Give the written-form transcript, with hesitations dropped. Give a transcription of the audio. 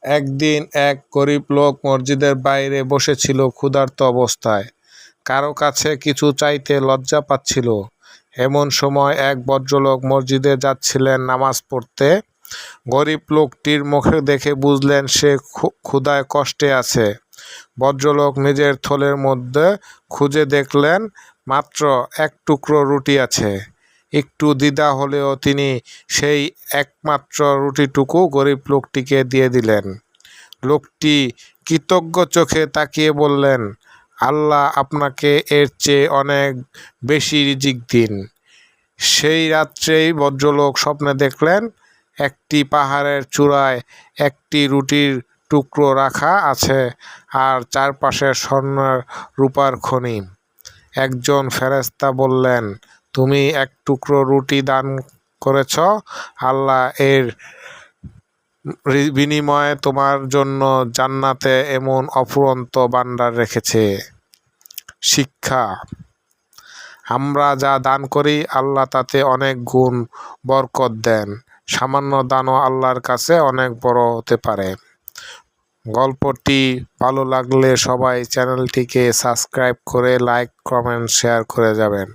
একদিন এক গরিব লোক মসজিদের বাইরে বসেছিল ক্ষুধার্ত অবস্থায়। কারো কাছে কিছু চাইতে লজ্জা পাচ্ছিল। এমন সময় এক ভদ্রলোক মসজিদে যাচ্ছিলেন নামাজ পড়তে। গরিব লোকটির মুখে দেখে বুঝলেন সে ক্ষুধায় কষ্টে আছে। ভদ্রলোক নিজের থলের মধ্যে খুঁজে দেখলেন মাত্র এক টুকরো রুটি আছে। একটু দ্বিধা হলেও তিনি সেই একমাত্র রুটিটুকু গরিব লোকটিকে দিয়ে দিলেন। লোকটি কৃতজ্ঞ চোখে তাকিয়ে বললেন, আল্লাহ আপনাকে এর চেয়ে অনেক বেশি রিজিক দিন। সেই রাত্রেই ভদ্রলোক স্বপ্নে দেখলেন একটি পাহাড়ের চূড়ায় একটি রুটির টুকরো রাখা আছে আর চারপাশে স্বর্ণের রূপার খনি। একজন ফেরেশতা বললেন, তুমি এক টুকরো রুটি দান করেছ, আল্লাহ এর বিনিময়ে তোমার জন্য জান্নাতে এমন অফুরন্ত ভান্ডার রেখেছে। শিক্ষা: আমরা যা দান করি আল্লাহ তাতে অনেক গুণ বরকত দেন। সামান্য দানও আল্লাহর কাছে অনেক বড় হতে পারে। গল্পটি ভালো লাগলে সবাই চ্যানেলটিকে সাবস্ক্রাইব করে লাইক, কমেন্ট, শেয়ার করে যাবেন।